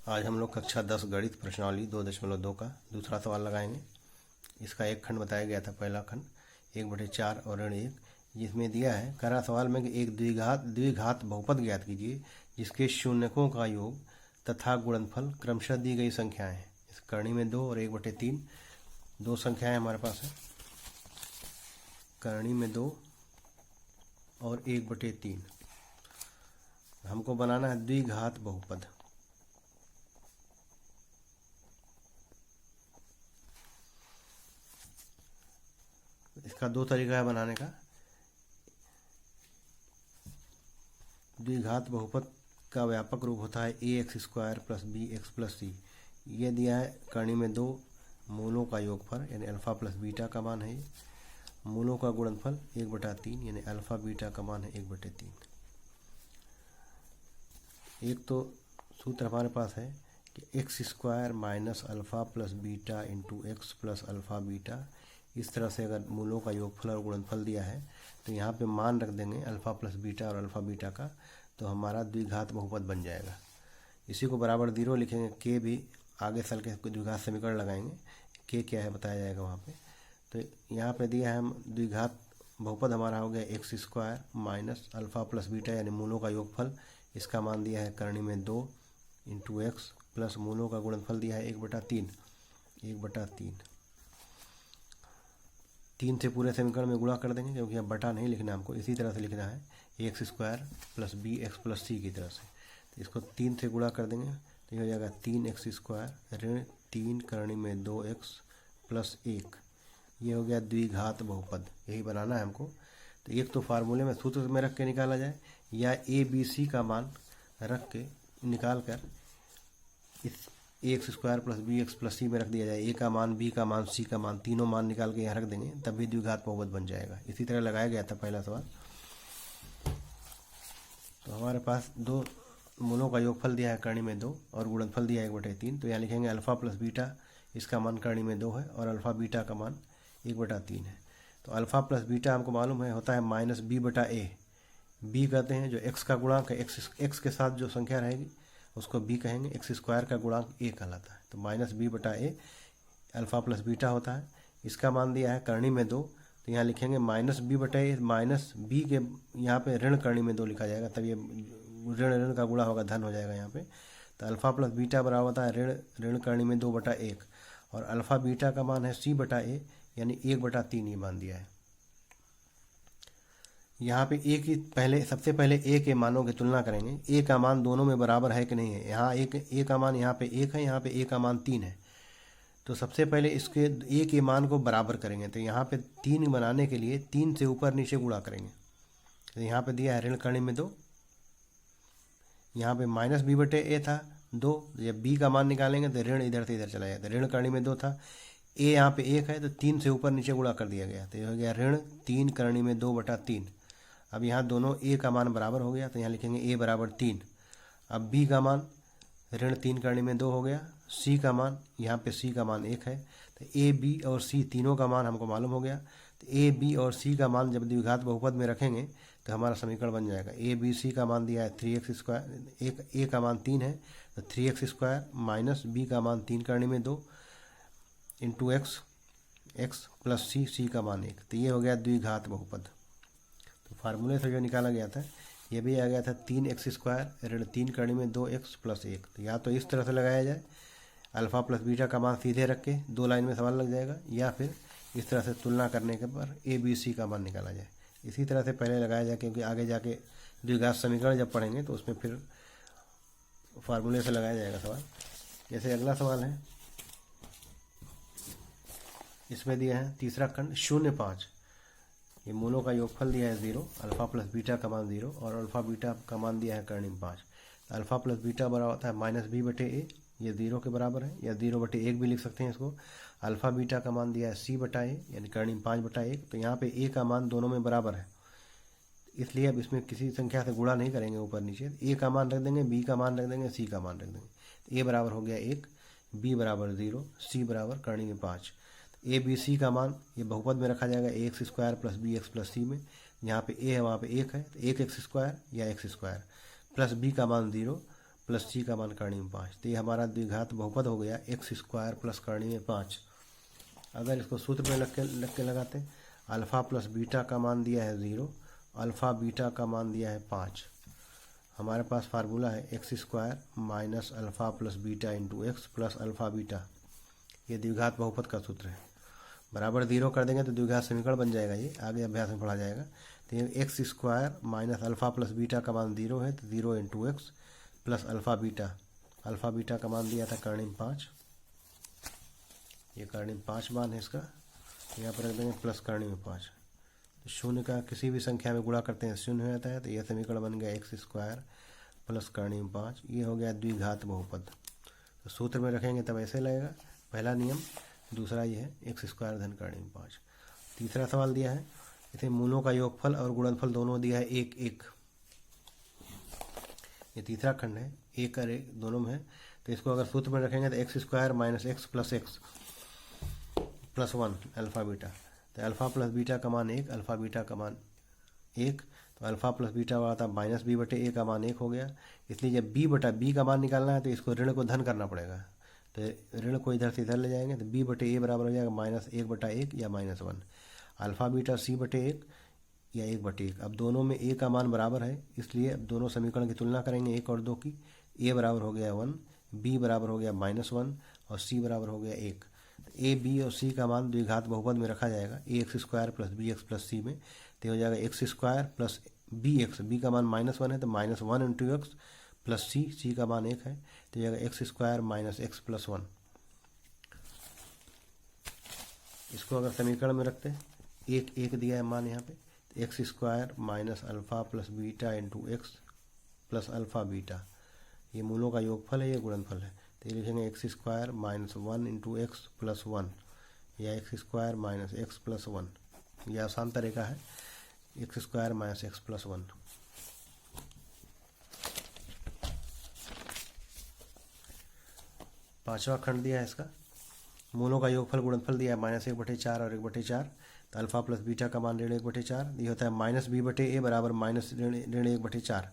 आज हम लोग कक्षा 10 गणित प्रश्नावली 2.2 का दूसरा सवाल लगाएंगे। इसका एक खंड बताया गया था, पहला खंड 1/4 और ऋण 1, जिसमें दिया है करा सवाल में कि एक द्विघात बहुपद ज्ञात कीजिए जिसके शून्यकों का योग तथा गुणनफल क्रमशः दी गई संख्याएं हैं। इस करणी में 2 और 1/3 दो संख्याएं हमारे पास है। करणी में 2 और 1/3 हमको बनाना है द्विघात बहुपद। इसका दो तरीका है बनाने का। द्विघात बहुपद का व्यापक रूप होता है ax² + bx + c। ये दिया है करणी में 2 मूलों का योगफल यानी अल्फा प्लस बीटा का मान है। मूलों का गुणनफल 1/3 यानी अल्फा बीटा का मान है 1/3। एक तो सूत्र हमारे पास है कि x² - alpha plus beta into x plus alpha beta. इस तरह से अगर मूलों का योगफल और गुणनफल दिया है तो यहाँ पे मान रख देंगे अल्फा प्लस बीटा और अल्फा बीटा का, तो हमारा द्विघात बहुपद बन जाएगा। इसी को बराबर 0 लिखेंगे। के भी आगे चल के द्विघात समीकरण लगाएंगे, के क्या है बताया जाएगा वहाँ पे। तो यहाँ पे दिया है हम द्विघात बहुपद हमारा हो गया x² - अल्फा प्लस बीटा यानी मूलों का योगफल। इसका मान दिया है करणी में 2 इंटू एक्स प्लस मूलों का गुणनफल दिया है 1/3। 3 से पूरे समीकरण में गुणा कर देंगे, क्योंकि अब बटा नहीं लिखना हमको, इसी तरह से लिखना है ax² + bx + c की तरह से। तो इसको 3 से गुणा कर देंगे तो ये हो जाएगा 3x² ऋण 3 करणी में 2x + 1। ये हो गया द्विघात बहुपद। यही बनाना है हमको। तो एक तो फार्मूले में सूत्र में रख के निकाला जाए, या ABC का मान रख के निकाल कर इस ax² + bx + c में रख दिया जाए। a का मान, b का मान, c का मान, तीनों मान निकाल के यहाँ रख देंगे, तब भी द्विघात बहुपद बन जाएगा। इसी तरह लगाया गया था पहला सवाल। तो हमारे पास 2 मूलों का योगफल दिया है करणी में 2 और गुणनफल दिया है 1/3। तो यहाँ लिखेंगे अल्फा प्लस बीटा, इसका मान करणी में 2 है और अल्फा बीटा का मान 1/3 है। तो अल्फा प्लस बीटा हमको मालूम है होता है -b/a। b कहते हैं जो x का गुणांक है, x के साथ जो संख्या रहेगी उसको b कहेंगे। x² का गुणांक a कहलाता है। तो -b/a अल्फा प्लस बीटा होता है। इसका मान दिया है करणी में 2, तो यहाँ लिखेंगे -b/a, माइनस b के यहाँ पे ऋण करणी में 2 लिखा जाएगा, तब ये ऋण का गुणा होगा, धन हो जाएगा यहाँ पे। तो अल्फा प्लस बीटा बराबर होता है ऋण करणी में 2/1 और अल्फा बीटा का मान है c/a यानी 1/3 ये मान दिया है। यहाँ पे a की सबसे पहले a के मानों की तुलना करेंगे। a का मान दोनों में बराबर है कि नहीं है। यहाँ a का मान यहाँ पे 1 है, यहाँ पे a का मान 3 है। तो सबसे पहले इसके a के मान को बराबर करेंगे। तो यहाँ पे 3 बनाने के लिए 3 से ऊपर नीचे गुणा करेंगे। तो यहाँ पे दिया है ऋण करणी में 2, यहाँ पे -b/a था 2। जब b का मान निकालेंगे तो ऋण इधर से इधर चला जाएगा। तो ऋण करणी में 2 था, a यहाँ पे 1 है, तो 3 से ऊपर नीचे गुणा कर दिया गया। तो ये हो गया ऋण 3 करणी में 2/3। अब यहाँ दोनों a का मान बराबर हो गया, तो यहाँ लिखेंगे a बराबर 3। अब b का मान ऋण 3 करणी में 2 हो गया। c का मान, यहाँ पे c का मान 1 है, तो a, b और c तीनों का मान हमको मालूम हो गया। तो a, b और c का मान जब द्विघात बहुपद में रखेंगे तो हमारा समीकरण बन जाएगा। a, b, c का मान दिया है 3x², a का मान 3 है तो 3x² - b का मान 3 करणी में 2 इंटू x प्लस c का मान 1। तो ये हो गया द्विघात बहुपद। तो फार्मूले से जो निकाला गया था ये भी आ गया था 3x² ऋण 3 करणी में 2x + 1। तो या तो इस तरह से लगाया जाए, अल्फा प्लस बीटा का मान सीधे रख के 2 लाइन में सवाल लग जाएगा, या फिर इस तरह से तुलना करने के पर ABC का मान निकाला जाए। इसी तरह से पहले लगाया जाए, क्योंकि आगे जाके द्विघात समीकरण जब पढ़ेंगे तो उसमें फिर फार्मूले से लगाया जाएगा सवाल। जैसे अगला सवाल है, इसमें दिया है तीसरा खंड 0.5। ये मूलों का योगफल दिया है 0, अल्फा प्लस बीटा का मान 0 और अल्फा बीटा का मान दिया है करणी में 5। अल्फा प्लस बीटा बराबर होता है -b/a, ये 0 के बराबर है, या 0/1 भी लिख सकते हैं इसको। अल्फा बीटा का मान दिया है c/a यानी करणी में 5/1। तो यहाँ पे a का मान दोनों में बराबर है, इसलिए अब इसमें किसी संख्या से गुणा नहीं करेंगे ऊपर नीचे। a का मान रख देंगे, b का मान रख देंगे, c का मान रख देंगे। a बराबर हो गया 1, b बराबर 0, c बराबर करणी में 5। a, b, c का मान ये बहुपद में रखा जाएगा ax² + bx + c में। जहाँ पे a है वहाँ पे 1 है, तो 1x² या x² प्लस b का मान 0 प्लस सी का मान कर्ण में 5। तो ये हमारा द्विघात बहुपद हो गया एक्स स्क्वायर प्लस कर्ण में 5। अगर इसको सूत्र में लग के लगाते हैं, अल्फ़ा प्लस बीटा का मान दिया है 0, अल्फ़ा बीटा का मान दिया है 5। हमारे पास फार्मूला है x square minus alpha plus beta into x plus alpha beta. ये द्विघात बहुपद का सूत्र है। बराबर 0 कर देंगे तो द्विघात समीकरण बन जाएगा। ये आगे अभ्यास में पढ़ा जाएगा। तो ये x square minus alpha plus beta का मान 0 है, तो 0 into x plus alpha beta का मान दिया था कर्ण में 5। ये कर्ण में 5 मान है इसका, यहाँ पर रख देंगे प्लस कर्ण में 5। तो शून्य का किसी भी संख्या में गुणा करते हैं शून्य हो जाता है। तो यह समीकरण बन गया एक्स स्क्वायर प्लस कर्ण में 5। ये हो गया द्विघात बहुपद। तो सूत्र में रखेंगे तब ऐसे लगेगा, पहला नियम। दूसरा ये है एक्स स्क्वायर धन कर्ण में 5। तीसरा सवाल दिया है, इसे मूलों का योगफल और गुणनफल दोनों दिया है 1 1। ये तीसरा खंड है, 1 और 1 दोनों में है। तो इसको अगर सूत्र में रखेंगे तो x square minus x plus 1 alpha beta. तो अल्फ़ा प्लस बीटा का मान 1, अल्फ़ा बीटा का मान 1। तो अल्फ़ा प्लस बीटा वाला था माइनस बी बटे ए का मान 1 हो गया। इसलिए जब बी बटा बी का मान निकालना है तो इसको ऋण को धन करना पड़ेगा। तो ऋण को इधर से इधर ले जाएंगे तो बी बटे ए बराबर हो जाएगा माइनस 1/1 या माइनस 1। अल्फ़ा बीटा सी बटे 1 या 1/1। अब दोनों में ए का मान बराबर है, इसलिए अब दोनों समीकरण की तुलना करेंगे 1 और 2 की। ए बराबर हो गया 1, बी बराबर हो गया -1 और सी बराबर हो गया 1। ए बी और सी का मान द्विघात बहुपद में रखा जाएगा A X square plus B X plus C में। तो हो जाएगा X square plus B X, B का मान -1 है तो -1 इंटू एक्स प्लस सी का मान 1 है। तो हो जाएगा X square minus x plus 1। इसको अगर समीकरण में रखते हैं, 1 1 दिया है मान यहाँ पे, तो x square minus alpha plus beta into x plus alpha beta. ये मूलों का योगफल है, ये गुणनफल है। तो ये लिखेंगे x square minus 1 into x plus 1 या x square minus x plus 1। यह आसान तरीका है, x square minus x plus 1। पांचवा खंड दिया है इसका, मूलों का योगफल गुणनफल दिया है -1/4 और 1/4। तो अल्फ़ा प्लस बीटा का मान ऋण 1/4। ये होता है माइनस बी बटे ए बराबर माइनस ऋण 1/4।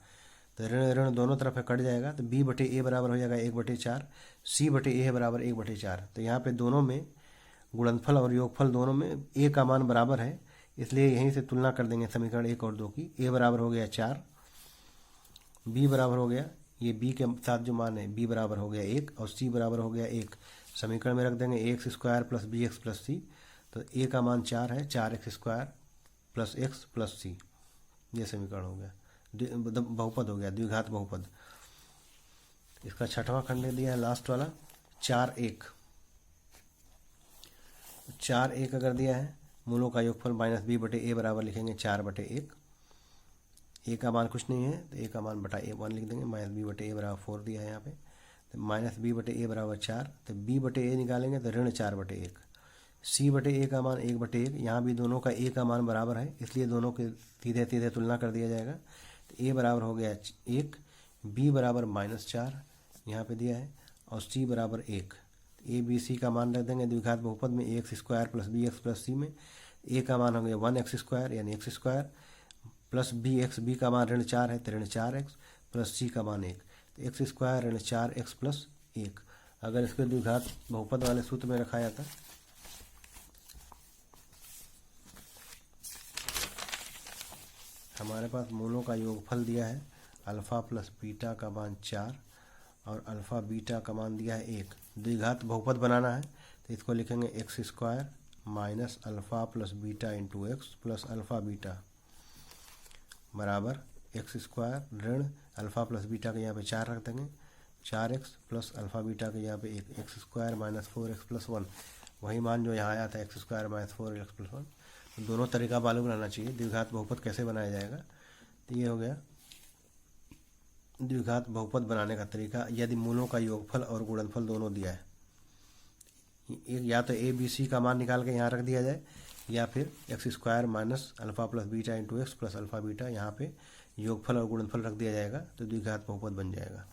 तो ऋण ऋण दोनों तरफ कट जाएगा तो बी बटे ए बराबर हो जाएगा 1/4, सी बटे ए बराबर 1/4। तो यहाँ पे दोनों में गुणनफल और योगफल दोनों में ए का मान बराबर है, इसलिए यहीं से तुलना कर देंगे समीकरण 1 और 2 की। ए बराबर हो गया 4, बी बराबर हो गया, ये बी के साथ जो मान है बी बराबर हो गया 1 और सी बराबर हो गया 1। समीकरण में रख देंगे A X square plus B X plus C. तो ए का मान 4 है, 4x square plus X plus C. ये समीकरण हो गया, बहुपद हो गया, द्विघात बहुपद। इसका छठवां खंड दिया है लास्ट वाला, 4 1। 4 1 अगर दिया है, मूलों का योगफल माइनस बी बटे ए बराबर लिखेंगे 4/1। ए का मान कुछ नहीं है तो ए का मान बटा ए 1 लिख देंगे। माइनस बी बटे ए बराबर 4 दिया है यहाँ पे, तो माइनस बी बटे ए बराबर 4। तो बी बटे ए निकालेंगे तो ऋण 4/1। सी बटे ए का मान 1/1। यहाँ भी दोनों का ए का मान बराबर है, इसलिए दोनों के सीधे सीधे तुलना कर दिया जाएगा। तो ए बराबर हो गया 1, बी बराबर -4 यहाँ पे दिया है और सी बराबर 1। ए बी सी का मान रख देंगे द्विघात बहुपद में A X square plus B X plus C में। ए का मान हो गया 1x स्क्वायर यानी X square plus B X, B का मान ऋण 4 है तो ऋण 4x प्लस सी का मान 1। तो एक्स स्क्वायर ऋण 4x प्लस 1। अगर इसके द्विघात बहुपद वाले सूत्र में रखा जाता, हमारे पास मूलों का योगफल दिया है अल्फ़ा प्लस बीटा का मान 4 और अल्फ़ा बीटा का मान दिया है 1। द्विघात बहुपद बनाना है तो इसको लिखेंगे x square minus alpha plus beta into x plus alpha beta बराबर एक्स स्क्वायर ऋण अल्फ़ा प्लस बीटा के यहाँ पे 4 रख देंगे, 4x प्लस अल्फ़ा बीटा के यहाँ पे 1, x square minus 4x plus 1। वही मान जो यहाँ आया था x square minus 4x plus 1। तो दोनों तरीका मालूम रहना चाहिए द्विघात बहुपद कैसे बनाया जाएगा। तो ये हो गया द्विघात बहुपद बनाने का तरीका, यदि मूलों का योगफल और गुणनफल दोनों दिया है। या तो ए बी सी का मान निकाल के यहाँ रख दिया जाए, या फिर x square minus alpha plus beta into x plus alpha beta यहाँ पे योगफल और गुणनफल रख दिया जाएगा तो द्विघात बहुपद बन जाएगा।